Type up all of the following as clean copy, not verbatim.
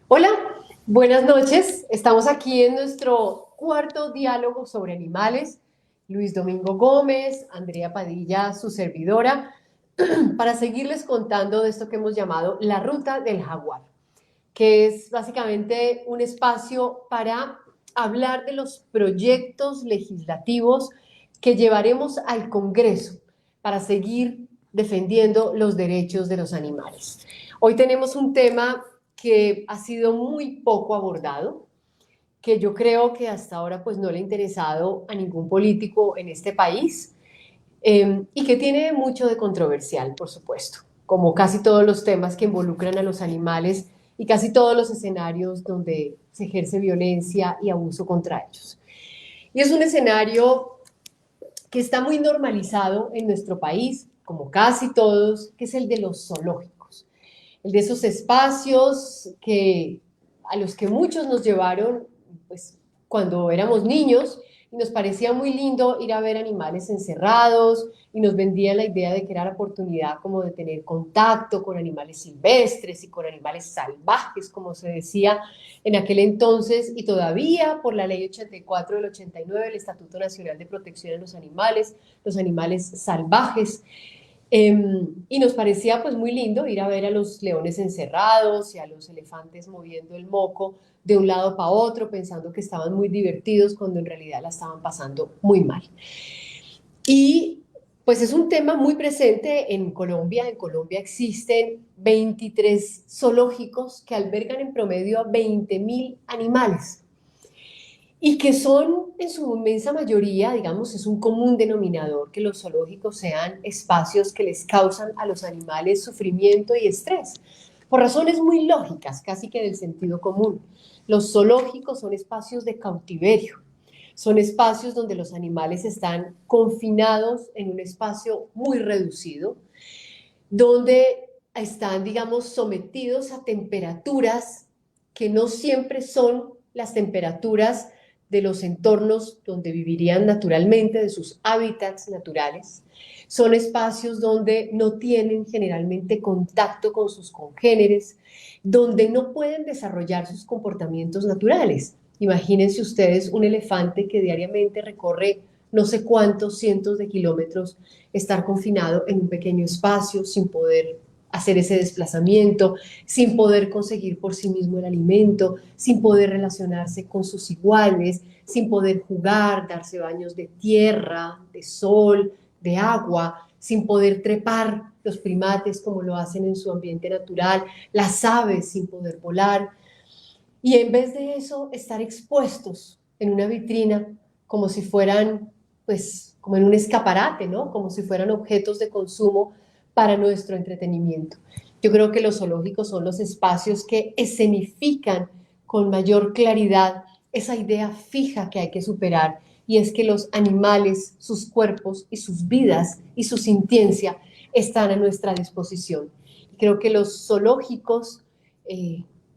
Hola, buenas noches. Estamos aquí en nuestro cuarto diálogo sobre animales. Luis Domingo Gómez, Andrea Padilla, su servidora, para seguirles contando de esto que hemos llamado la Ruta del Jaguar, que es básicamente un espacio para hablar de los proyectos legislativos que llevaremos al Congreso para seguir defendiendo los derechos de los animales. Hoy tenemos un tema que ha sido muy poco abordado, que yo creo que hasta ahora pues no le ha interesado a ningún político en este país, y que tiene mucho de controversial, por supuesto, como casi todos los temas que involucran a los animales y casi todos los escenarios donde se ejerce violencia y abuso contra ellos. Y es un escenario que está muy normalizado en nuestro país, como casi todos, que es el de los zoológicos, el de esos espacios a los que muchos nos llevaron pues, cuando éramos niños, y nos parecía muy lindo ir a ver animales encerrados, y nos vendían la idea de que era la oportunidad como de tener contacto con animales silvestres y con animales salvajes, como se decía en aquel entonces, y todavía por la ley 84 del 89, el Estatuto Nacional de Protección de los animales salvajes. Y nos parecía pues muy lindo ir a ver a los leones encerrados y a los elefantes moviendo el moco de un lado para otro, pensando que estaban muy divertidos cuando en realidad la estaban pasando muy mal. Y pues es un tema muy presente en Colombia. En Colombia existen 23 zoológicos que albergan en promedio a 20.000 animales y que son en su inmensa mayoría, digamos, es un común denominador que los zoológicos sean espacios que les causan a los animales sufrimiento y estrés, por razones muy lógicas, casi que del sentido común. Los zoológicos son espacios de cautiverio, son espacios donde los animales están confinados en un espacio muy reducido, donde están, digamos, sometidos a temperaturas que no siempre son las temperaturas de los entornos donde vivirían naturalmente, de sus hábitats naturales. Son espacios donde no tienen generalmente contacto con sus congéneres, donde no pueden desarrollar sus comportamientos naturales. Imagínense ustedes un elefante que diariamente recorre no sé cuántos cientos de kilómetros, estar confinado en un pequeño espacio sin poder hacer ese desplazamiento, sin poder conseguir por sí mismo el alimento, sin poder relacionarse con sus iguales, sin poder jugar, darse baños de tierra, de sol, de agua, sin poder trepar los primates como lo hacen en su ambiente natural, las aves sin poder volar. Y en vez de eso, estar expuestos en una vitrina como si fueran, pues, como en un escaparate, ¿no? Como si fueran objetos de consumo para nuestro entretenimiento. Yo creo que los zoológicos son los espacios que escenifican con mayor claridad esa idea fija que hay que superar, y es que los animales, sus cuerpos y sus vidas y su sintiencia están a nuestra disposición. Creo que los zoológicos,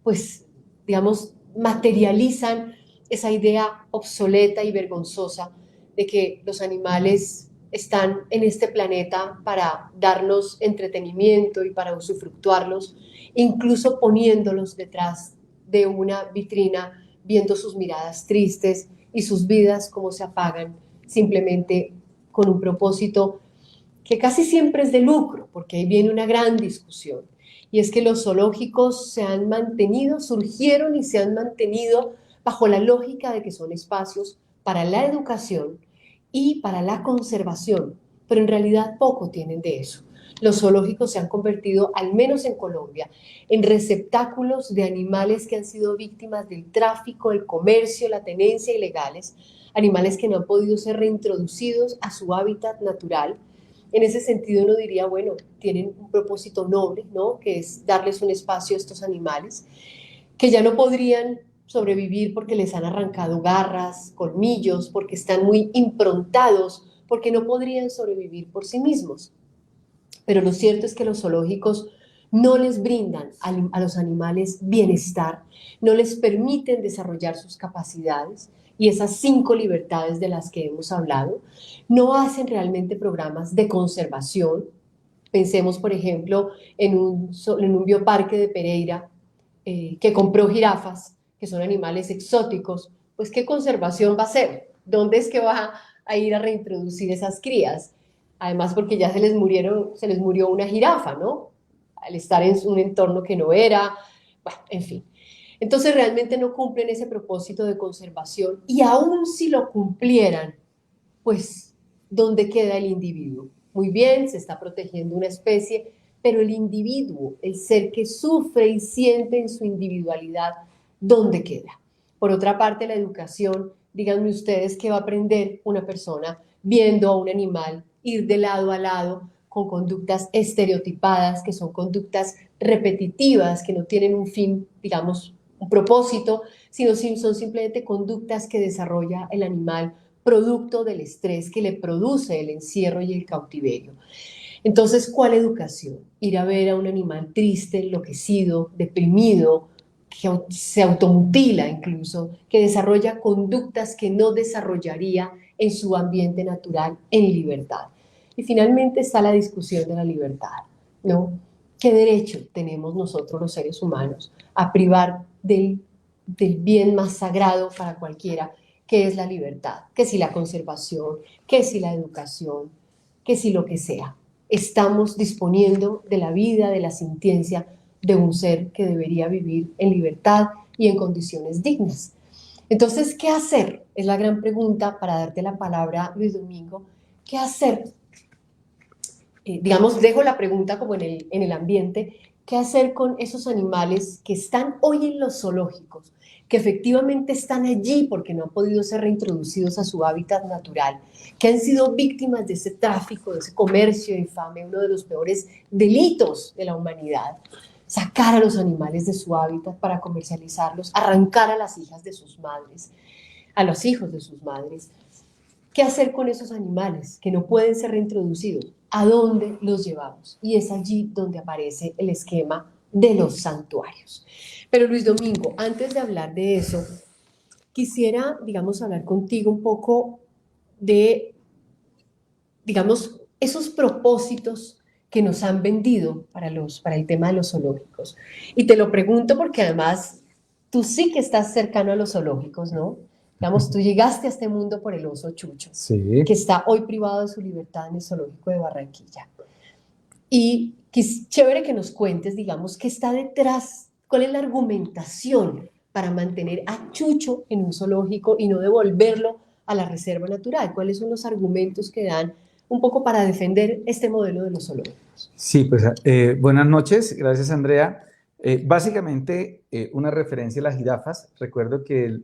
pues, digamos, materializan esa idea obsoleta y vergonzosa de que los animales están en este planeta para darnos entretenimiento y para usufructuarlos, incluso poniéndolos detrás de una vitrina, viendo sus miradas tristes y sus vidas como se apagan simplemente con un propósito que casi siempre es de lucro, porque ahí viene una gran discusión. Y es que los zoológicos se han mantenido, surgieron y se han mantenido bajo la lógica de que son espacios para la educación y para la conservación, pero en realidad poco tienen de eso. Los zoológicos se han convertido, al menos en Colombia, en receptáculos de animales que han sido víctimas del tráfico, el comercio, la tenencia ilegales, animales que no han podido ser reintroducidos a su hábitat natural. En ese sentido uno diría, bueno, tienen un propósito noble, ¿no? Que es darles un espacio a estos animales que ya no podrían sobrevivir porque les han arrancado garras, colmillos, porque están muy improntados, porque no podrían sobrevivir por sí mismos. Pero lo cierto es que los zoológicos no les brindan a los animales bienestar, no les permiten desarrollar sus capacidades y esas 5 libertades de las que hemos hablado, no hacen realmente programas de conservación, Pensemos, por ejemplo, en un bioparque de Pereira que compró jirafas, que son animales exóticos, pues ¿qué conservación va a hacer? ¿Dónde es que va a ir a reintroducir esas crías? Además, porque ya se les murió una jirafa, ¿no? Al estar en un entorno que no era, bueno, en fin. Entonces realmente no cumplen ese propósito de conservación y aún si lo cumplieran, pues, ¿dónde queda el individuo? Muy bien, se está protegiendo una especie, pero el individuo, el ser que sufre y siente en su individualidad, ¿dónde queda? Por otra parte, la educación, díganme ustedes qué va a aprender una persona viendo a un animal ir de lado a lado con conductas estereotipadas, que son conductas repetitivas, que no tienen un fin, digamos, un propósito, sino son simplemente conductas que desarrolla el animal producto del estrés que le produce el encierro y el cautiverio. Entonces, ¿cuál educación? Ir a ver a un animal triste, enloquecido, deprimido, que se automutila incluso, que desarrolla conductas que no desarrollaría en su ambiente natural en libertad. Y finalmente está la discusión de la libertad, ¿no? ¿Qué derecho tenemos nosotros los seres humanos a privar del bien más sagrado para cualquiera, que es la libertad? Que si la conservación, que si la educación, que si lo que sea. Estamos disponiendo de la vida, de la sintiencia de un ser que debería vivir en libertad y en condiciones dignas. Entonces, ¿qué hacer? Es la gran pregunta para darte la palabra, Luis Domingo. ¿Qué hacer? Digamos, dejo la pregunta como en el ambiente. ¿Qué hacer con esos animales que están hoy en los zoológicos, que efectivamente están allí porque no han podido ser reintroducidos a su hábitat natural, que han sido víctimas de ese tráfico, de ese comercio infame, uno de los peores delitos de la humanidad? Sacar a los animales de su hábitat para comercializarlos, arrancar a las hijas de sus madres, a los hijos de sus madres. ¿Qué hacer con esos animales que no pueden ser reintroducidos? ¿A dónde los llevamos? Y es allí donde aparece el esquema de los santuarios. Pero Luis Domingo, antes de hablar de eso, quisiera, digamos, hablar contigo un poco de, digamos, esos propósitos que nos han vendido para el tema de los zoológicos. Y te lo pregunto porque además tú sí que estás cercano a los zoológicos, ¿no? Digamos, tú llegaste a este mundo por el oso Chucho, Sí. que está hoy privado de su libertad en el zoológico de Barranquilla. Y es chévere que nos cuentes, digamos, qué está detrás, cuál es la argumentación para mantener a Chucho en un zoológico y no devolverlo a la reserva natural. ¿Cuáles son los argumentos que dan un poco para defender este modelo de los zoológicos? Sí, pues buenas noches, gracias Andrea. Básicamente, una referencia a las jirafas. Recuerdo que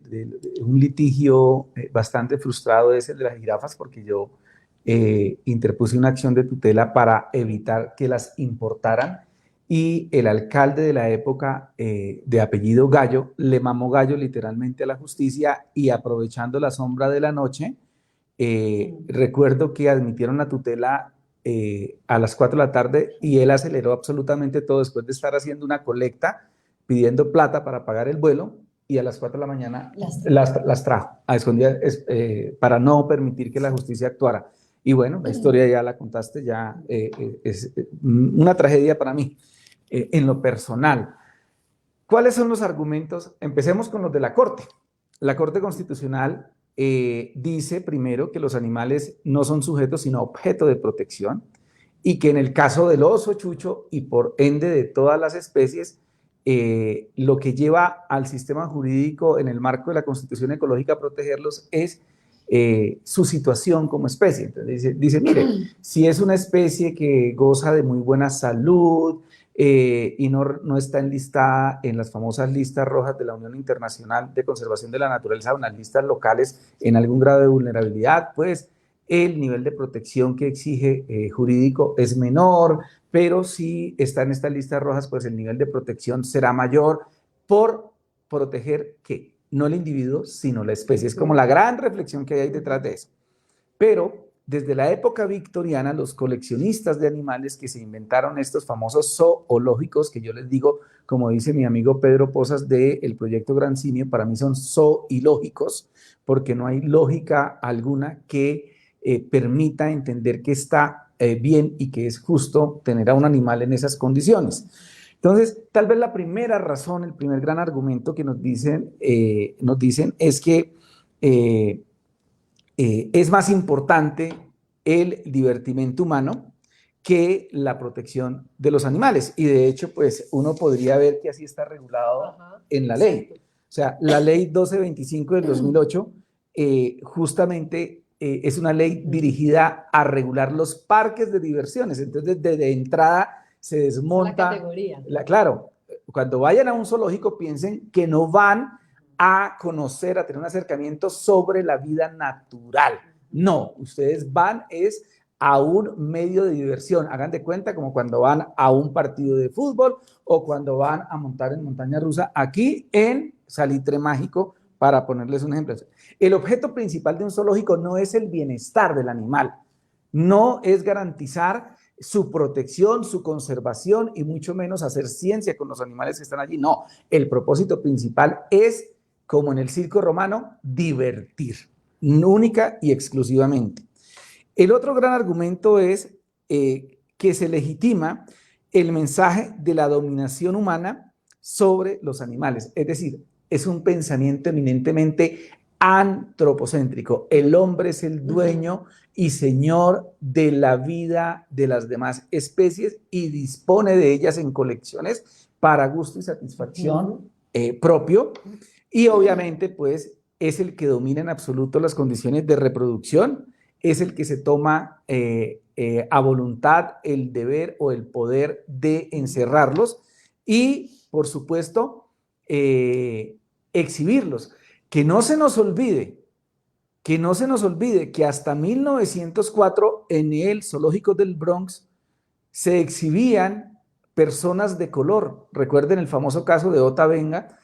un litigio bastante frustrado es el de las jirafas porque yo interpuse una acción de tutela para evitar que las importaran y el alcalde de la época de apellido Gallo le mamó gallo literalmente a la justicia y aprovechando la sombra de la noche, recuerdo que admitieron la tutela a las 4 de la tarde y él aceleró absolutamente todo después de estar haciendo una colecta, pidiendo plata para pagar el vuelo y a las 4 de la mañana las trajo a escondidas para no permitir que la justicia actuara. Y bueno, la historia ya la contaste, ya es una tragedia para mí en lo personal. ¿Cuáles son los argumentos? Empecemos con los de la Corte. La Corte Constitucional dice primero que los animales no son sujetos sino objeto de protección y que en el caso del oso Chucho y por ende de todas las especies, lo que lleva al sistema jurídico en el marco de la Constitución Ecológica a protegerlos es su situación como especie. Entonces mire, si es una especie que goza de muy buena salud, y no está enlistada en las famosas listas rojas de la Unión Internacional de Conservación de la Naturaleza o en las listas locales en algún grado de vulnerabilidad, pues el nivel de protección que exige jurídico es menor, pero si está en estas listas rojas, pues el nivel de protección será mayor por proteger que no el individuo, sino la especie. Es como la gran reflexión que hay detrás de eso. Pero desde la época victoriana, los coleccionistas de animales que se inventaron estos famosos zoológicos, que yo les digo, como dice mi amigo Pedro Pozas del proyecto Gran Simio, para mí son zoológicos, porque no hay lógica alguna que permita entender que está bien y que es justo tener a un animal en esas condiciones. Entonces, tal vez la primera razón, el primer gran argumento que nos dicen es que es más importante el divertimento humano que la protección de los animales. Y de hecho, pues uno podría ver que así está regulado en la ley. O sea, la ley 1225 del 2008 justamente es una ley dirigida a regular los parques de diversiones. Entonces, desde entrada se desmonta. La categoría. Claro, cuando vayan a un zoológico, piensen que no van a conocer, a tener un acercamiento sobre la vida natural. No, ustedes van a un medio de diversión. Hagan de cuenta como cuando van a un partido de fútbol o cuando van a montar en montaña rusa aquí en Salitre Mágico, para ponerles un ejemplo. El objeto principal de un zoológico no es el bienestar del animal, no es garantizar su protección, su conservación y mucho menos hacer ciencia con los animales que están allí. No, el propósito principal es, como en el circo romano, divertir, única y exclusivamente. El otro gran argumento es que se legitima el mensaje de la dominación humana sobre los animales. Es decir, es un pensamiento eminentemente antropocéntrico. El hombre es el dueño y señor de la vida de las demás especies y dispone de ellas en colecciones para gusto y satisfacción propio. Y obviamente, pues, es el que domina en absoluto las condiciones de reproducción, es el que se toma a voluntad el deber o el poder de encerrarlos y, por supuesto, exhibirlos. Que no se nos olvide que hasta 1904 en el Zoológico del Bronx se exhibían personas de color. Recuerden el famoso caso de Ota Benga,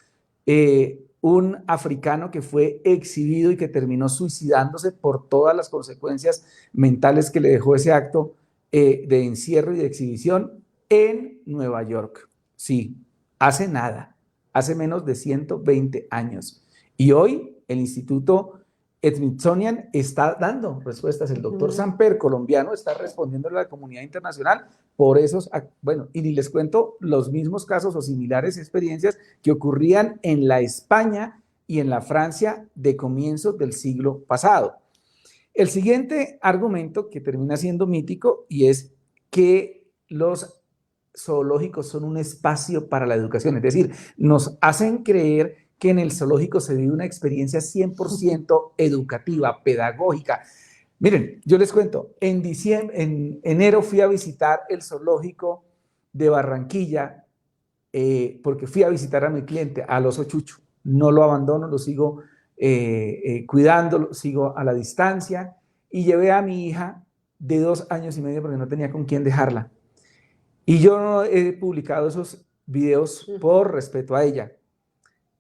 un africano que fue exhibido y que terminó suicidándose por todas las consecuencias mentales que le dejó ese acto de encierro y de exhibición en Nueva York. Sí, hace nada, hace menos de 120 años. Y hoy el Instituto Smithsonian está dando respuestas. El doctor Samper, colombiano, está respondiendo a la comunidad internacional por esos, bueno, y ni les cuento los mismos casos o similares experiencias que ocurrían en la España y en la Francia de comienzos del siglo pasado. El siguiente argumento que termina siendo mítico y es que los zoológicos son un espacio para la educación, es decir, nos hacen creer que en el zoológico se vive una experiencia 100% educativa, pedagógica. Miren, yo les cuento, en enero fui a visitar el zoológico de Barranquilla porque fui a visitar a mi cliente, al oso Chucho. No lo abandono, lo sigo cuidando, lo sigo a la distancia y llevé a mi hija de 2 años y medio porque no tenía con quién dejarla. Y yo no he publicado esos videos por respeto a ella,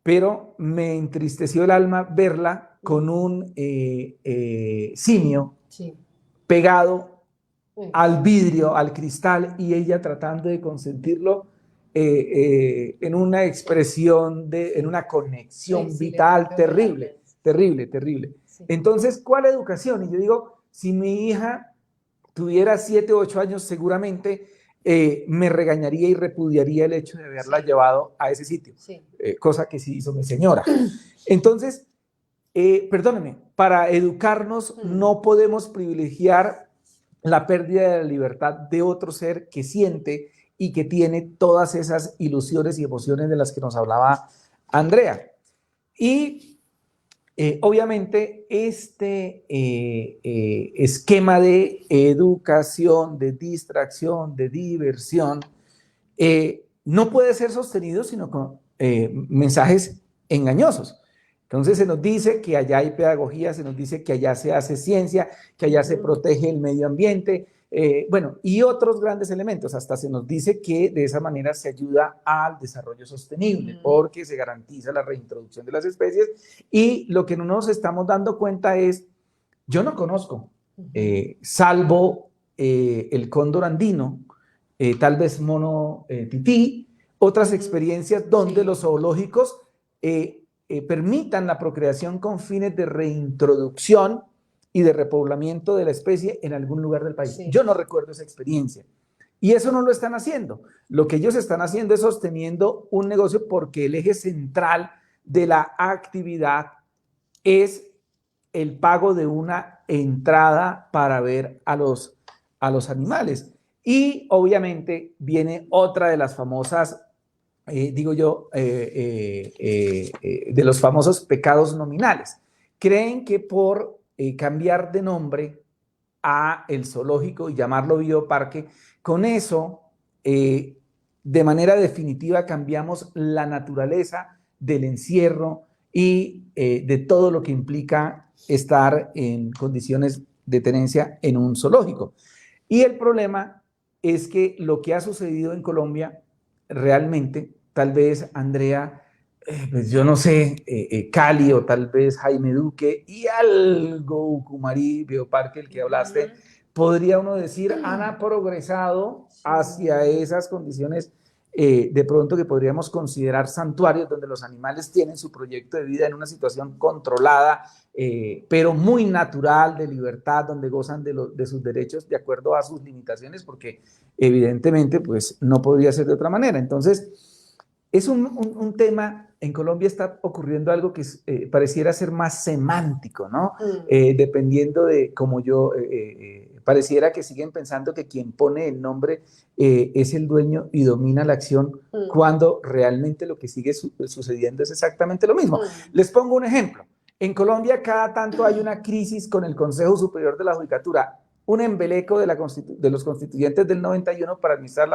pero me entristeció el alma verla con un simio pegado al vidrio, al cristal, y ella tratando de consentirlo en una expresión, en una conexión vital terrible, terrible, terrible. Sí. Entonces, ¿cuál educación? Y yo digo, si mi hija tuviera 7 o 8 años, seguramente me regañaría y repudiaría el hecho de haberla llevado a ese sitio, cosa que sí hizo mi señora. Entonces, perdónenme, para educarnos no podemos privilegiar la pérdida de la libertad de otro ser que siente y que tiene todas esas ilusiones y emociones de las que nos hablaba Andrea. Y obviamente este esquema de educación, de distracción, de diversión, no puede ser sostenido sino con mensajes engañosos. Entonces se nos dice que allá hay pedagogía, se nos dice que allá se hace ciencia, que allá se protege el medio ambiente, bueno, y otros grandes elementos. Hasta se nos dice que de esa manera se ayuda al desarrollo sostenible, porque se garantiza la reintroducción de las especies. Y lo que no nos estamos dando cuenta es, yo no conozco, salvo el cóndor andino, tal vez mono tití, otras experiencias donde los zoológicos permitan la procreación con fines de reintroducción y de repoblamiento de la especie en algún lugar del país. Sí. Yo no recuerdo esa experiencia. Y eso no lo están haciendo. Lo que ellos están haciendo es sosteniendo un negocio porque el eje central de la actividad es el pago de una entrada para ver a los animales. Y obviamente viene otra de las famosas, de los famosos pecados nominales. Creen que por cambiar de nombre a el zoológico y llamarlo bioparque, con eso, de manera definitiva, cambiamos la naturaleza del encierro y de todo lo que implica estar en condiciones de tenencia en un zoológico. Y el problema es que lo que ha sucedido en Colombia, realmente, tal vez Andrea, pues yo no sé, Cali o tal vez Jaime Duque y algo Ucumarí, Bioparque, el que hablaste, podría uno decir, han progresado hacia esas condiciones de pronto que podríamos considerar santuarios donde los animales tienen su proyecto de vida en una situación controlada, pero muy natural, de libertad, donde gozan de sus derechos de acuerdo a sus limitaciones, porque evidentemente pues no podría ser de otra manera. Entonces, es un tema, en Colombia está ocurriendo algo que pareciera ser más semántico, ¿no? Dependiendo de cómo pareciera que siguen pensando que quien pone el nombre es el dueño y domina la acción, cuando realmente lo que sigue sucediendo es exactamente lo mismo. Les pongo un ejemplo. En Colombia cada tanto hay una crisis con el Consejo Superior de la Judicatura, un embeleco de los constituyentes del 91 para administrar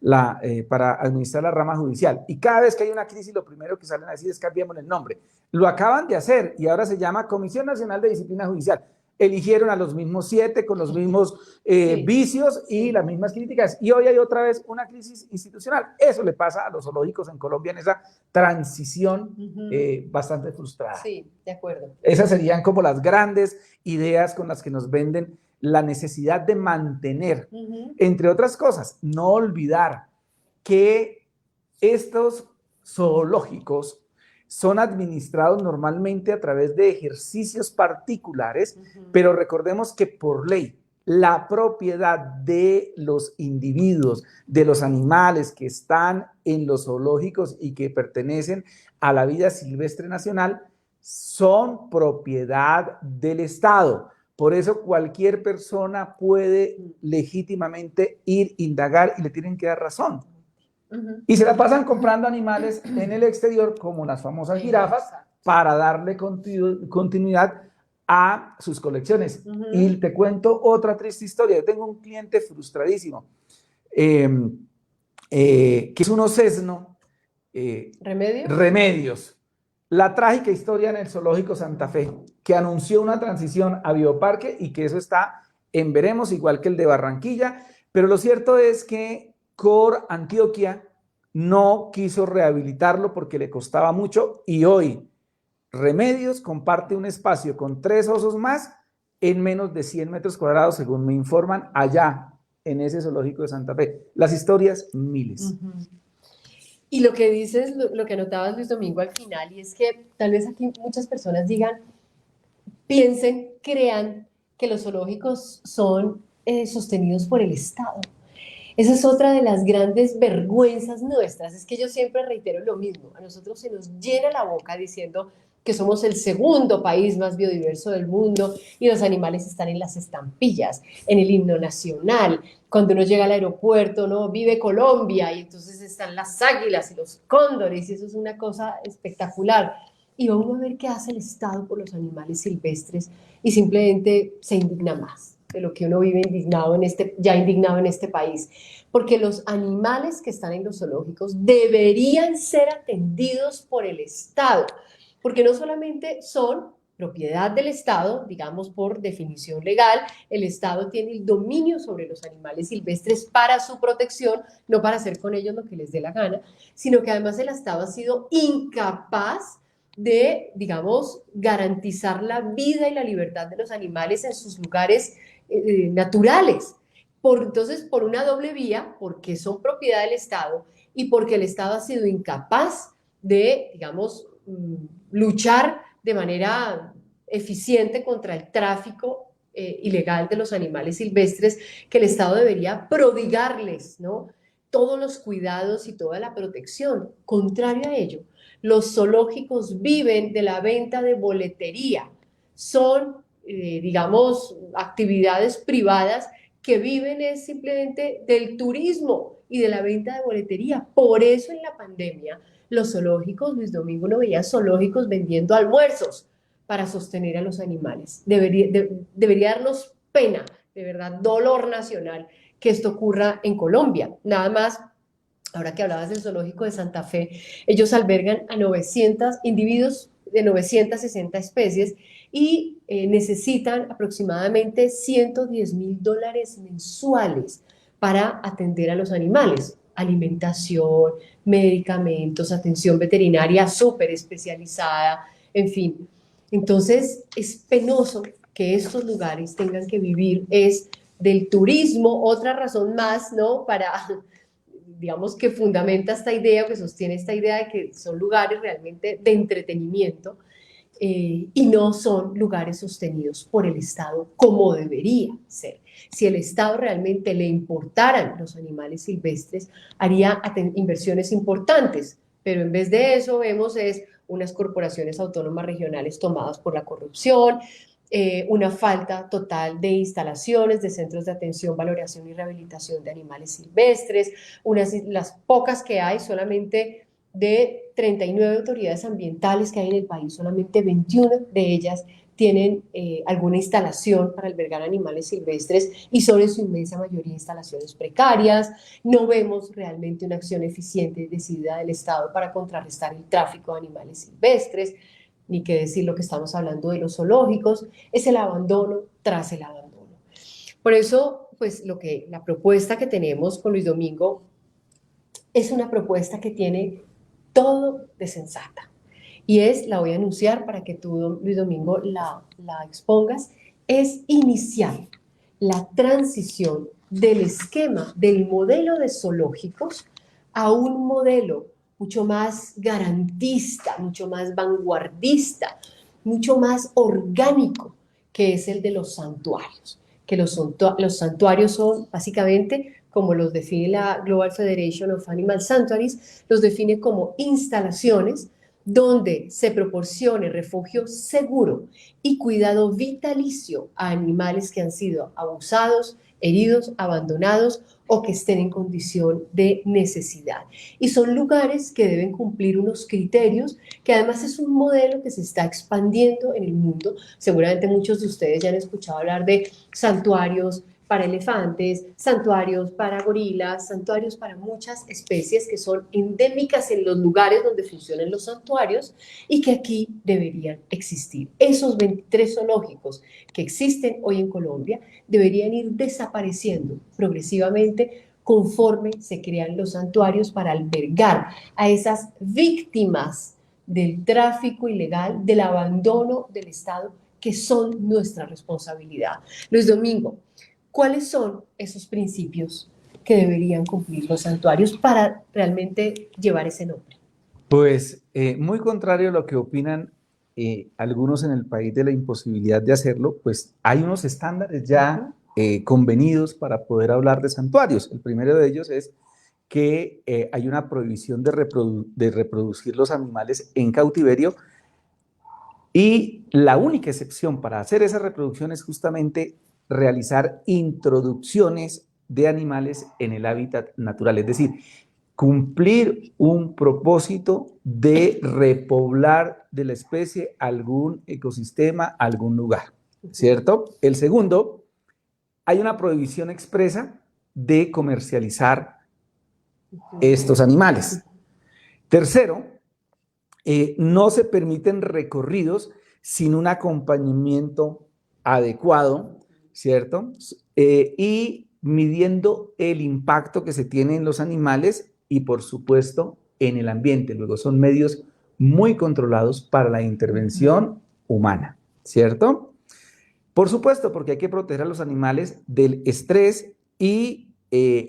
la rama judicial. Y cada vez que hay una crisis, lo primero que salen a decir es cambiemos el nombre. Lo acaban de hacer y ahora se llama Comisión Nacional de Disciplina Judicial. Eligieron a los mismos 7 con los mismos vicios y las mismas críticas. Y hoy hay otra vez una crisis institucional. Eso le pasa a los zoológicos en Colombia en esa transición bastante frustrada. Sí, de acuerdo. Esas serían como las grandes ideas con las que nos venden la necesidad de mantener, entre otras cosas, no olvidar que estos zoológicos son administrados normalmente a través de ejercicios particulares, pero recordemos que por ley la propiedad de los individuos, de los animales que están en los zoológicos y que pertenecen a la vida silvestre nacional son propiedad del Estado. Por eso cualquier persona puede legítimamente ir, indagar y le tienen que dar razón. Y se la pasan comprando animales en el exterior, como las famosas jirafas, para darle continuidad a sus colecciones. Y te cuento otra triste historia. Yo tengo un cliente frustradísimo, que es un osesno. Remedios. La trágica historia en el Zoológico Santa Fe, que anunció una transición a bioparque y que eso está en veremos, igual que el de Barranquilla, pero lo cierto es que Cor Antioquia no quiso rehabilitarlo porque le costaba mucho y hoy Remedios comparte un espacio con 3 osos más en menos de 100 metros cuadrados, según me informan, allá en ese Zoológico de Santa Fe. Las historias, miles. Y lo que dices, lo que anotabas, Luis Domingo, al final, y es que tal vez aquí muchas personas piensen, crean que los zoológicos son sostenidos por el Estado. Esa es otra de las grandes vergüenzas nuestras, es que yo siempre reitero lo mismo, a nosotros se nos llena la boca diciendo que somos el segundo país más biodiverso del mundo y los animales están en las estampillas, en el himno nacional. Cuando uno llega al aeropuerto, ¿no? Vive Colombia y entonces están las águilas y los cóndores y eso es una cosa espectacular. Y va uno a ver qué hace el Estado por los animales silvestres y simplemente se indigna más de lo que uno vive ya indignado en este país. Porque los animales que están en los zoológicos deberían ser atendidos por el Estado. Porque no solamente son propiedad del Estado, digamos por definición legal, el Estado tiene el dominio sobre los animales silvestres para su protección, no para hacer con ellos lo que les dé la gana, sino que además el Estado ha sido incapaz de, digamos, garantizar la vida y la libertad de los animales en sus lugares naturales. Entonces, por una doble vía, porque son propiedad del Estado y porque el Estado ha sido incapaz de, digamos, luchar de manera eficiente contra el tráfico ilegal de los animales silvestres, que el Estado debería prodigarles, ¿no?, todos los cuidados y toda la protección. Contrario a ello, los zoológicos viven de la venta de boletería. Son, digamos, actividades privadas que viven es simplemente del turismo y de la venta de boletería. Por eso en la pandemia los zoológicos, Luis Domingo, no veía zoológicos vendiendo almuerzos para sostener a los animales. Debería darnos pena, de verdad, dolor nacional que esto ocurra en Colombia. Nada más, ahora que hablabas del zoológico de Santa Fe, ellos albergan a 900 individuos de 960 especies y necesitan aproximadamente $110,000 mensuales para atender a los animales. Alimentación, medicamentos, atención veterinaria súper especializada, en fin. Entonces, es penoso que estos lugares tengan que vivir es del turismo, otra razón más, ¿no?, para, digamos, que fundamenta esta idea, que sostiene esta idea de que son lugares realmente de entretenimiento y no son lugares sostenidos por el Estado como debería ser. Si el Estado realmente le importaran los animales silvestres, haría inversiones importantes, pero en vez de eso vemos es unas corporaciones autónomas regionales tomadas por la corrupción, una falta total de instalaciones, de centros de atención, valoración y rehabilitación de animales silvestres, las pocas que hay, solamente de 39 autoridades ambientales que hay en el país, solamente 21 de ellas tienen alguna instalación para albergar animales silvestres y son en su inmensa mayoría instalaciones precarias. No vemos realmente una acción eficiente y decidida del Estado para contrarrestar el tráfico de animales silvestres, ni qué decir lo que estamos hablando de los zoológicos, es el abandono tras el abandono. Por eso, pues la propuesta que tenemos con Luis Domingo es una propuesta que tiene todo de sensata. Y la voy a anunciar para que tú, Luis Domingo, la expongas, es iniciar la transición del esquema del modelo de zoológicos a un modelo mucho más garantista, mucho más vanguardista, mucho más orgánico, que es el de los santuarios. Que los santuarios son básicamente, como los define la Global Federation of Animal Sanctuaries, los define como instalaciones donde se proporcione refugio seguro y cuidado vitalicio a animales que han sido abusados, heridos, abandonados o que estén en condición de necesidad. Y son lugares que deben cumplir unos criterios, que además es un modelo que se está expandiendo en el mundo. Seguramente muchos de ustedes ya han escuchado hablar de santuarios para elefantes, santuarios para gorilas, santuarios para muchas especies que son endémicas en los lugares donde funcionan los santuarios y que aquí deberían existir. Esos 23 zoológicos que existen hoy en Colombia deberían ir desapareciendo progresivamente conforme se crean los santuarios para albergar a esas víctimas del tráfico ilegal, del abandono del Estado, que son nuestra responsabilidad. Luis Domingo, ¿cuáles son esos principios que deberían cumplir los santuarios para realmente llevar ese nombre? Pues muy contrario a lo que opinan algunos en el país de la imposibilidad de hacerlo, pues hay unos estándares ya convenidos para poder hablar de santuarios. El primero de ellos es que hay una prohibición de reproducir los animales en cautiverio y la única excepción para hacer esa reproducción es justamente realizar introducciones de animales en el hábitat natural, es decir, cumplir un propósito de repoblar de la especie algún ecosistema, algún lugar, ¿cierto? El segundo, hay una prohibición expresa de comercializar estos animales. Tercero, no se permiten recorridos sin un acompañamiento adecuado, ¿cierto? Y midiendo el impacto que se tiene en los animales y, por supuesto, en el ambiente. Luego son medios muy controlados para la intervención humana, ¿cierto? Por supuesto, porque hay que proteger a los animales del estrés y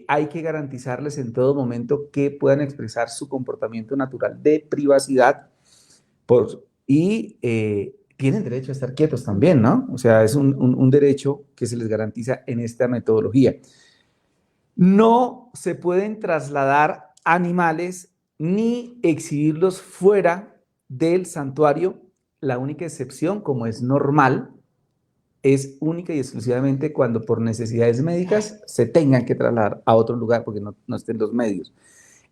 hay que garantizarles en todo momento que puedan expresar su comportamiento natural de privacidad y tienen derecho a estar quietos también, ¿no? O sea, es un derecho que se les garantiza en esta metodología. No se pueden trasladar animales ni exhibirlos fuera del santuario. La única excepción, como es normal, es única y exclusivamente cuando por necesidades médicas se tengan que trasladar a otro lugar porque no estén los medios.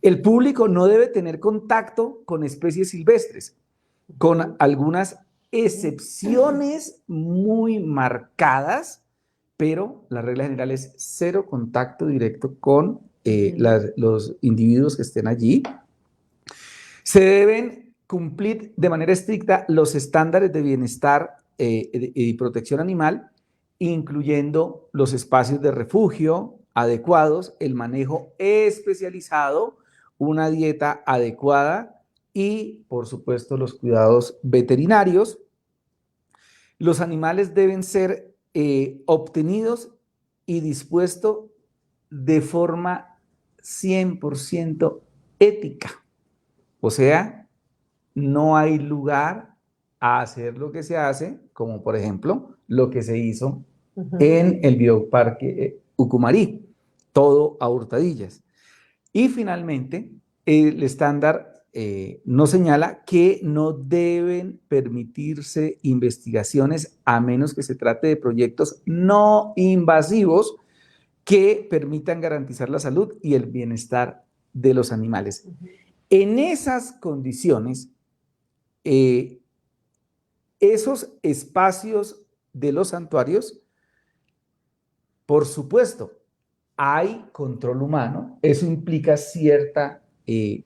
El público no debe tener contacto con especies silvestres, con algunas excepciones muy marcadas, pero la regla general es cero contacto directo con los individuos que estén allí. Se deben cumplir de manera estricta los estándares de bienestar y protección animal, incluyendo los espacios de refugio adecuados, el manejo especializado, una dieta adecuada y, por supuesto, los cuidados veterinarios. Los animales deben ser obtenidos y dispuestos de forma 100% ética. O sea, no hay lugar a hacer lo que se hace, como por ejemplo lo que se hizo en el Bioparque Ucumarí, todo a hurtadillas. Y finalmente, el estándar nos señala que no deben permitirse investigaciones a menos que se trate de proyectos no invasivos que permitan garantizar la salud y el bienestar de los animales. En esas condiciones, esos espacios de los santuarios, por supuesto, hay control humano, eso implica cierta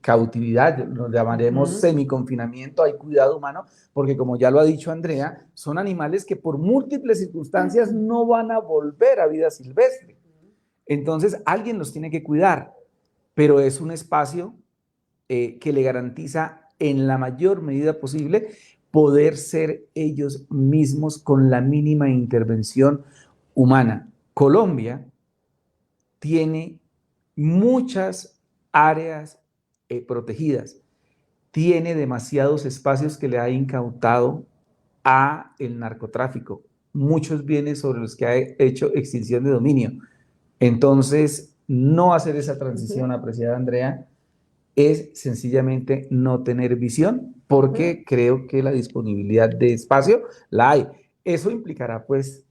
cautividad, lo llamaremos semiconfinamiento, hay cuidado humano, porque como ya lo ha dicho Andrea, son animales que por múltiples circunstancias no van a volver a vida silvestre. Entonces, alguien los tiene que cuidar, pero es un espacio que le garantiza en la mayor medida posible poder ser ellos mismos con la mínima intervención humana. Colombia tiene muchas áreas protegidas, tiene demasiados espacios que le ha incautado a el narcotráfico, muchos bienes sobre los que ha hecho extinción de dominio. Entonces, no hacer esa transición, apreciada Andrea, es sencillamente no tener visión, porque creo que la disponibilidad de espacio la hay. Eso implicará, pues,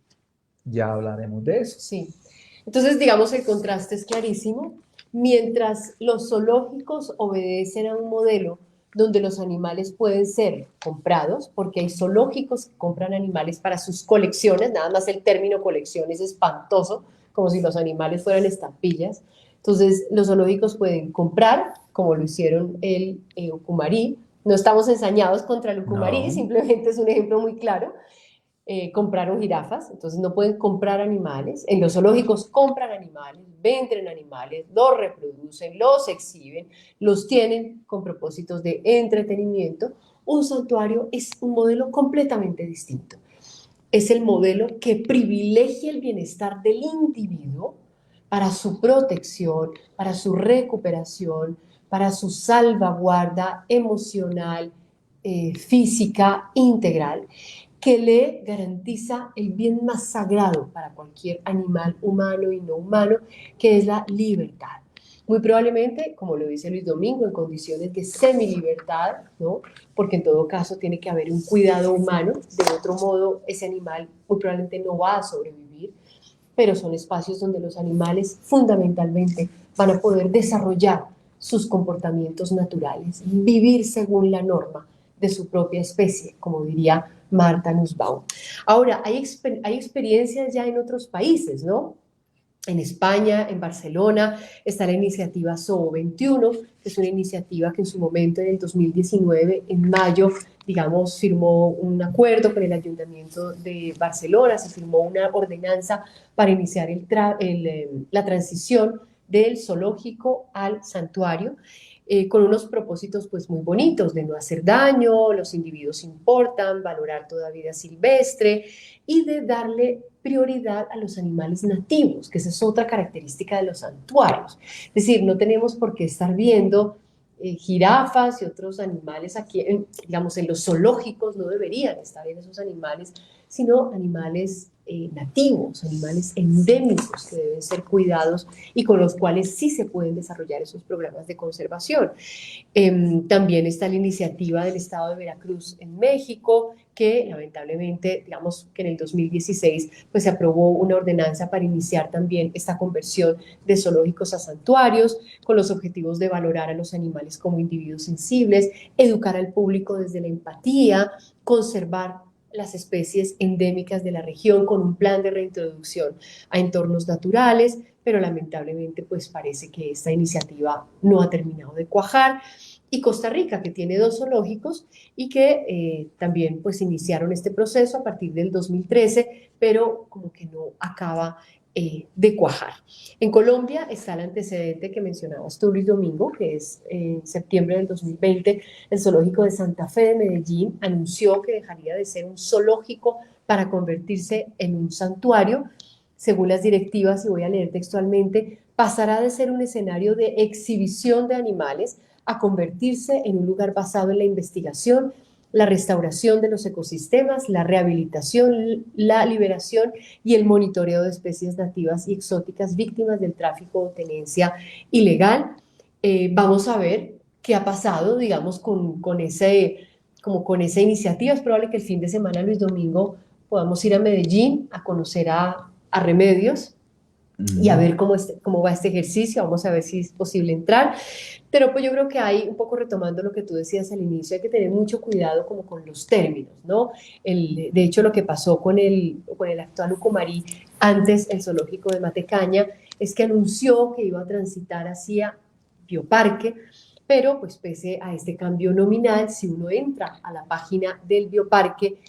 ya hablaremos de eso. Sí. Entonces, digamos, el contraste es clarísimo. Mientras los zoológicos obedecen a un modelo donde los animales pueden ser comprados, porque hay zoológicos que compran animales para sus colecciones, nada más el término colección es espantoso, como si los animales fueran estampillas. Entonces, los zoológicos pueden comprar, como lo hicieron el Ucumarí. No estamos ensañados contra el Ucumarí, simplemente es un ejemplo muy claro. Compraron jirafas, entonces no pueden comprar animales. En los zoológicos compran animales, venden animales, los reproducen, los exhiben, los tienen con propósitos de entretenimiento. Un santuario es un modelo completamente distinto. Es el modelo que privilegia el bienestar del individuo para su protección, para su recuperación, para su salvaguarda emocional, física, integral, que le garantiza el bien más sagrado para cualquier animal humano y no humano, que es la libertad. Muy probablemente, como lo dice Luis Domingo, en condiciones de semilibertad, ¿no? Porque en todo caso tiene que haber un cuidado humano, de otro modo ese animal muy probablemente no va a sobrevivir, pero son espacios donde los animales fundamentalmente van a poder desarrollar sus comportamientos naturales, vivir según la norma de su propia especie, como diría Martha Nussbaum. Ahora, hay experiencias ya en otros países, ¿no? En España, en Barcelona, está la iniciativa Zoo 21, que es una iniciativa que en su momento, en el 2019, en mayo, digamos, firmó un acuerdo con el Ayuntamiento de Barcelona, se firmó una ordenanza para iniciar la transición del zoológico al santuario, con unos propósitos pues muy bonitos de no hacer daño, los individuos importan, valorar toda vida silvestre y de darle prioridad a los animales nativos, que esa es otra característica de los santuarios. Es decir, no tenemos por qué estar viendo jirafas y otros animales aquí, digamos, en los zoológicos no deberían estar en esos animales, sino animales nativos, animales endémicos que deben ser cuidados y con los cuales sí se pueden desarrollar esos programas de conservación. También está la iniciativa del Estado de Veracruz en México, que lamentablemente, digamos que en el 2016, pues se aprobó una ordenanza para iniciar también esta conversión de zoológicos a santuarios, con los objetivos de valorar a los animales como individuos sensibles, educar al público desde la empatía, conservar las especies endémicas de la región con un plan de reintroducción a entornos naturales, pero lamentablemente pues parece que esta iniciativa no ha terminado de cuajar. Y Costa Rica, que tiene 2 zoológicos y que también pues iniciaron este proceso a partir del 2013, pero como que no acaba de cuajar. En Colombia está el antecedente que mencionabas tú, Luis Domingo, que es en septiembre del 2020, el zoológico de Santa Fe de Medellín anunció que dejaría de ser un zoológico para convertirse en un santuario. Según las directivas, y voy a leer textualmente, pasará de ser un escenario de exhibición de animales a convertirse en un lugar basado en la investigación, la restauración de los ecosistemas, la rehabilitación, la liberación y el monitoreo de especies nativas y exóticas víctimas del tráfico o tenencia ilegal. Vamos a ver qué ha pasado, digamos, con esa iniciativa. Es probable que el fin de semana, Luis Domingo, podamos ir a Medellín a conocer a Remedios y a ver cómo va este ejercicio. Vamos a ver si es posible entrar. Pero pues yo creo que hay, un poco retomando lo que tú decías al inicio, hay que tener mucho cuidado como con los términos, ¿no? De hecho, lo que pasó con el actual Ucumarí, antes el zoológico de Matecaña, es que anunció que iba a transitar hacia Bioparque, pero pues pese a este cambio nominal, si uno entra a la página del Bioparque,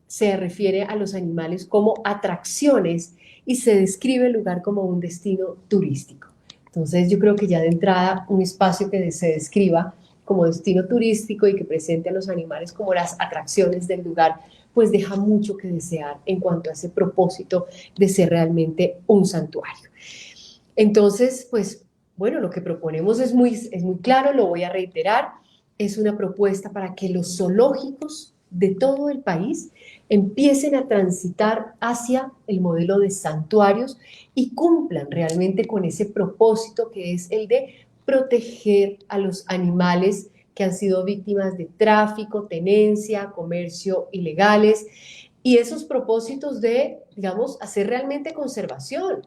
se refiere a los animales como atracciones y se describe el lugar como un destino turístico. Entonces yo creo que ya de entrada un espacio que se describa como destino turístico y que presente a los animales como las atracciones del lugar, pues deja mucho que desear en cuanto a ese propósito de ser realmente un santuario. Entonces, pues bueno, lo que proponemos es muy claro, lo voy a reiterar, es una propuesta para que los zoológicos de todo el país empiecen a transitar hacia el modelo de santuarios y cumplan realmente con ese propósito que es el de proteger a los animales que han sido víctimas de tráfico, tenencia, comercio ilegales y esos propósitos de, digamos, hacer realmente conservación,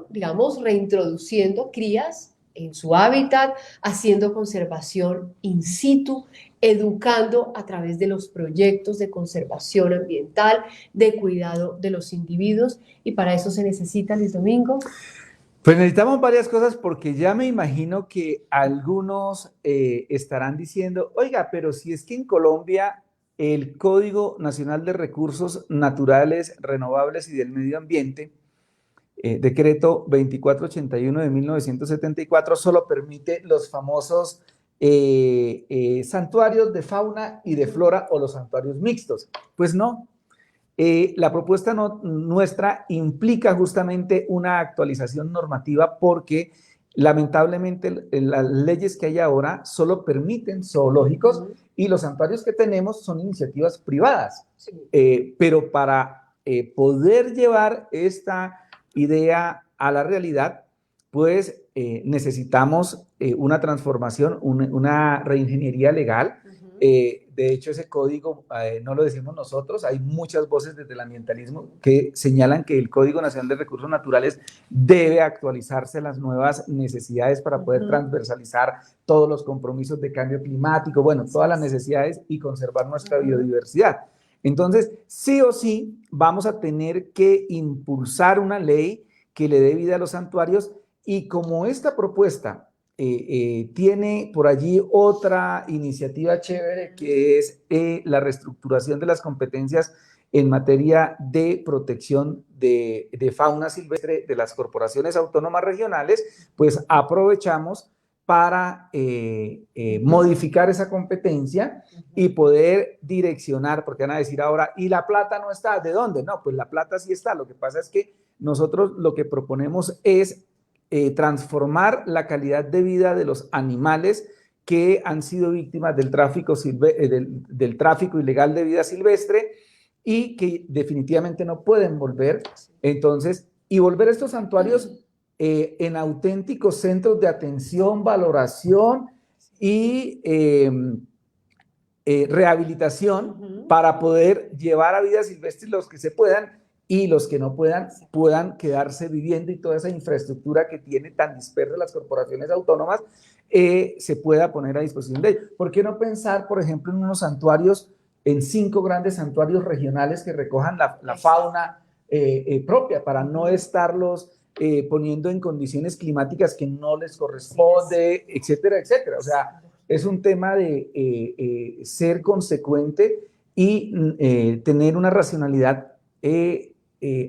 digamos, reintroduciendo crías en su hábitat, haciendo conservación in situ, educando a través de los proyectos de conservación ambiental, de cuidado de los individuos, y para eso se necesita, Luis Domingo. Pues necesitamos varias cosas porque ya me imagino que algunos estarán diciendo, oiga, pero si es que en Colombia el Código Nacional de Recursos Naturales, Renovables y del Medio Ambiente, decreto 2481 de 1974, solo permite los famosos santuarios de fauna y de flora o los santuarios mixtos. Pues no. La propuesta nuestra implica justamente una actualización normativa porque lamentablemente las leyes que hay ahora solo permiten zoológicos y los santuarios que tenemos son iniciativas privadas. Pero para poder llevar esta idea a la realidad, pues necesitamos una transformación, una reingeniería legal. De hecho, ese código no lo decimos nosotros, hay muchas voces desde el ambientalismo que señalan que el Código Nacional de Recursos Naturales debe actualizarse a las nuevas necesidades para poder transversalizar todos los compromisos de cambio climático, bueno, todas las necesidades y conservar nuestra biodiversidad. Entonces, sí o sí, vamos a tener que impulsar una ley que le dé vida a los santuarios y como esta propuesta tiene por allí otra iniciativa chévere que es la reestructuración de las competencias en materia de protección de fauna silvestre de las corporaciones autónomas regionales, pues aprovechamos para modificar esa competencia y poder direccionar, porque van a decir ahora, ¿y la plata no está? ¿De dónde? No, pues la plata sí está, lo que pasa es que nosotros lo que proponemos es transformar la calidad de vida de los animales que han sido víctimas del tráfico, del tráfico ilegal de vida silvestre y que definitivamente no pueden volver. Entonces, y volver estos santuarios en auténticos centros de atención, valoración y rehabilitación para poder llevar a vida silvestre los que se puedan y los que no puedan quedarse viviendo y toda esa infraestructura que tiene tan dispersa las corporaciones autónomas se pueda poner a disposición de ellos. ¿Por qué no pensar, por ejemplo, en unos santuarios, en 5 grandes santuarios regionales que recojan la fauna propia para no estarlos poniendo en condiciones climáticas que no les corresponde, etcétera, etcétera? O sea, es un tema de ser consecuente y tener una racionalidad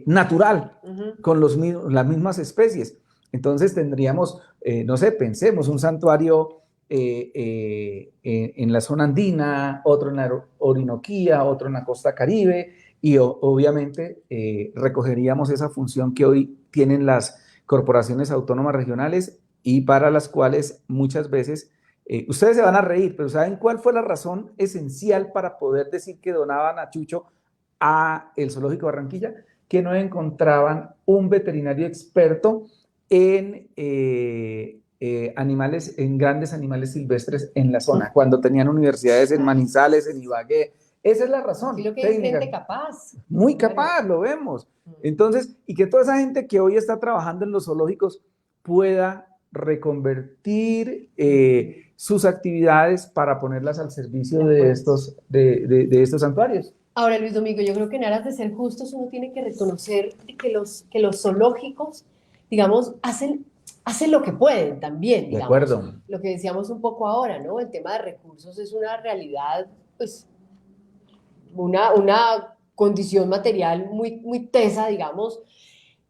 natural con las mismas especies. Entonces tendríamos, no sé, pensemos un santuario en la zona andina, otro en la Orinoquía, otro en la costa Caribe, y obviamente recogeríamos esa función que hoy tienen las corporaciones autónomas regionales y para las cuales muchas veces, ustedes se van a reír, pero ¿saben cuál fue la razón esencial para poder decir que donaban a Chucho a el Zoológico de Barranquilla? Que no encontraban un veterinario experto en animales, en grandes animales silvestres en la zona, cuando tenían universidades en Manizales, en Ibagué. Esa es la razón. Y lo que es gente capaz. Muy capaz, lo vemos. Entonces, y que toda esa gente que hoy está trabajando en los zoológicos pueda reconvertir sus actividades para ponerlas al servicio de estos santuarios. Ahora, Luis Domingo, yo creo que en aras de ser justos uno tiene que reconocer que los zoológicos, digamos, hacen lo que pueden también, digamos. De acuerdo. Lo que decíamos un poco ahora, ¿no? El tema de recursos es una realidad, pues, una condición material muy, muy tesa, digamos,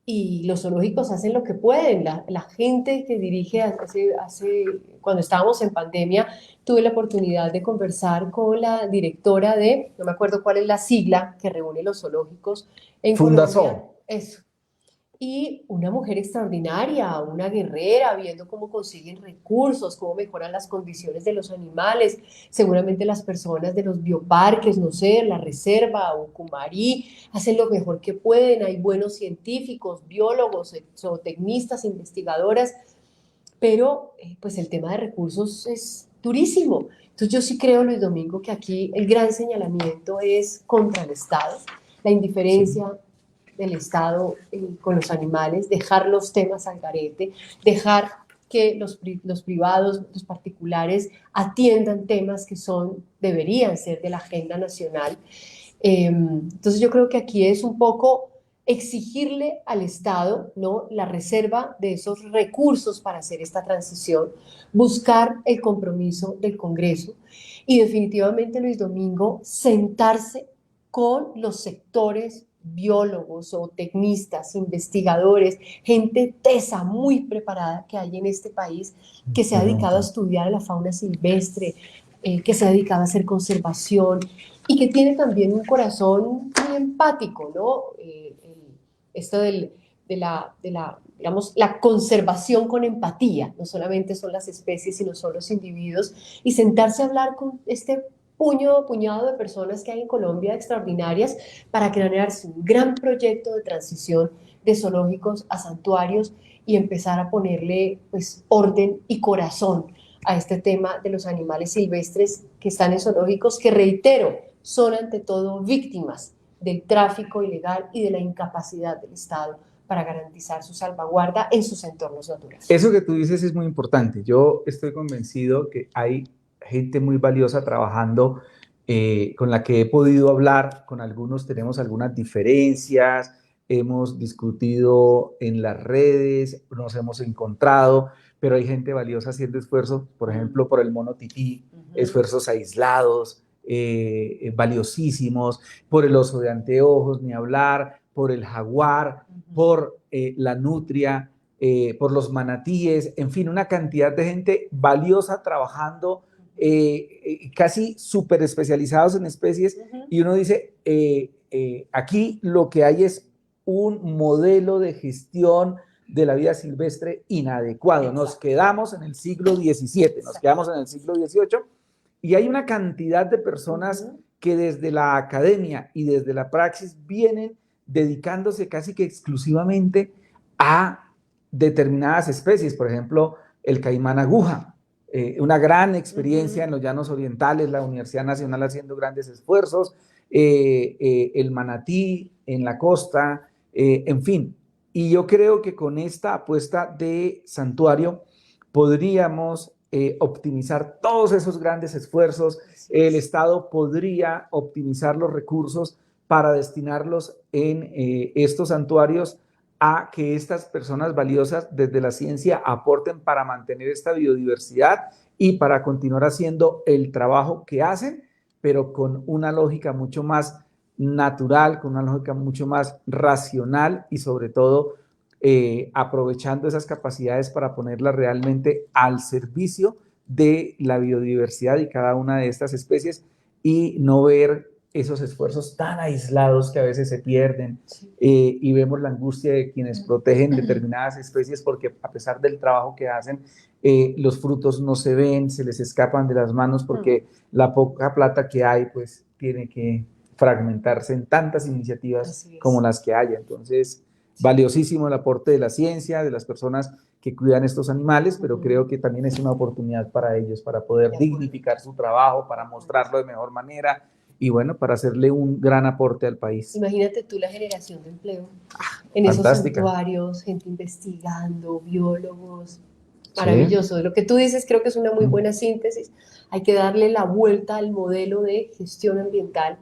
y los zoológicos hacen lo que pueden. La gente que dirige cuando estábamos en pandemia, tuve la oportunidad de conversar con la directora no me acuerdo cuál es la sigla que reúne los zoológicos en Colombia. Eso. Y una mujer extraordinaria, una guerrera, viendo cómo consiguen recursos, cómo mejoran las condiciones de los animales. Seguramente las personas de los bioparques, no sé, la reserva o Cumarí, hacen lo mejor que pueden. Hay buenos científicos, biólogos, zootecnistas, investigadoras, pero pues el tema de recursos es durísimo. Entonces yo sí creo, Luis Domingo, que aquí el gran señalamiento es contra el Estado, la indiferencia del Estado con los animales, dejar los temas al garete, dejar que los privados, los particulares atiendan temas que deberían ser de la agenda nacional. Entonces yo creo que aquí es un poco exigirle al Estado, ¿no?, la reserva de esos recursos para hacer esta transición, buscar el compromiso del Congreso y definitivamente, Luis Domingo, sentarse con los sectores, biólogos o tecnistas, investigadores, gente tesa, muy preparada que hay en este país, que se ha dedicado a estudiar la fauna silvestre, que se ha dedicado a hacer conservación y que tiene también un corazón muy empático, ¿no? Esto digamos, la conservación con empatía, no solamente son las especies, sino son los individuos, y sentarse a hablar con este puñado de personas que hay en Colombia extraordinarias para crearse un gran proyecto de transición de zoológicos a santuarios y empezar a ponerle, pues, orden y corazón a este tema de los animales silvestres que están en zoológicos, que, reitero, son ante todo víctimas del tráfico ilegal y de la incapacidad del Estado para garantizar su salvaguarda en sus entornos naturales. Eso que tú dices es muy importante. Yo estoy convencido que hay gente muy valiosa trabajando con la que he podido hablar. Con algunos tenemos algunas diferencias, hemos discutido en las redes, nos hemos encontrado, pero hay gente valiosa haciendo esfuerzos, por ejemplo, por el mono tití, esfuerzos aislados, valiosísimos, por el oso de anteojos, ni hablar, por el jaguar, por la nutria, por los manatíes, en fin, una cantidad de gente valiosa trabajando, casi súper especializados en especies, y uno dice, aquí lo que hay es un modelo de gestión de la vida silvestre inadecuado. Nos quedamos en el siglo XVII, nos quedamos en el siglo XVIII, y hay una cantidad de personas que desde la academia y desde la praxis vienen dedicándose casi que exclusivamente a determinadas especies, por ejemplo, el caimán aguja, una gran experiencia en los llanos orientales, la Universidad Nacional haciendo grandes esfuerzos, el manatí en la costa, en fin. Y yo creo que con esta apuesta de santuario podríamos optimizar todos esos grandes esfuerzos. El Estado podría optimizar los recursos para destinarlos en estos santuarios a que estas personas valiosas desde la ciencia aporten para mantener esta biodiversidad y para continuar haciendo el trabajo que hacen, pero con una lógica mucho más natural, con una lógica mucho más racional y sobre todo aprovechando esas capacidades para ponerlas realmente al servicio de la biodiversidad y cada una de estas especies y no ver esos esfuerzos tan aislados que a veces se pierden y vemos la angustia de quienes protegen determinadas especies porque a pesar del trabajo que hacen, los frutos no se ven, se les escapan de las manos porque la poca plata que hay pues tiene que fragmentarse en tantas iniciativas como las que haya. Entonces, valiosísimo el aporte de la ciencia, de las personas que cuidan estos animales, pero creo que también es una oportunidad para ellos, para poder dignificar su trabajo, para mostrarlo de mejor manera y bueno, para hacerle un gran aporte al país. Imagínate tú la generación de empleo en esos santuarios, gente investigando, biólogos, maravilloso. Lo que tú dices creo que es una muy buena síntesis. Hay que darle la vuelta al modelo de gestión ambiental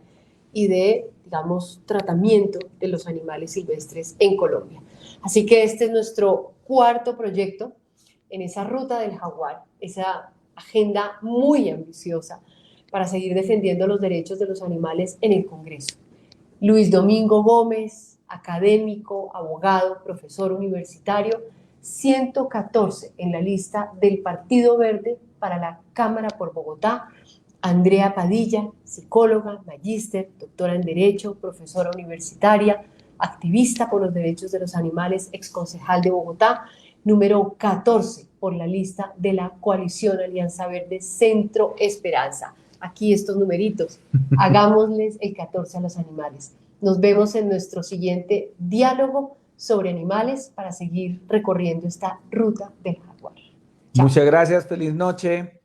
y de, digamos, tratamiento de los animales silvestres en Colombia. Así que este es nuestro cuarto proyecto en esa ruta del jaguar, esa agenda muy ambiciosa para seguir defendiendo los derechos de los animales en el Congreso. Luis Domingo Gómez, académico, abogado, profesor universitario, 114 en la lista del Partido Verde para la Cámara por Bogotá. Andrea Padilla, psicóloga, magíster, doctora en Derecho, profesora universitaria, activista por los derechos de los animales, exconcejal de Bogotá, número 14 por la lista de la Coalición Alianza Verde Centro Esperanza. Aquí estos numeritos, hagámosles el 14 a los animales. Nos vemos en nuestro siguiente diálogo sobre animales para seguir recorriendo esta ruta del jaguar. Chao. Muchas gracias, feliz noche.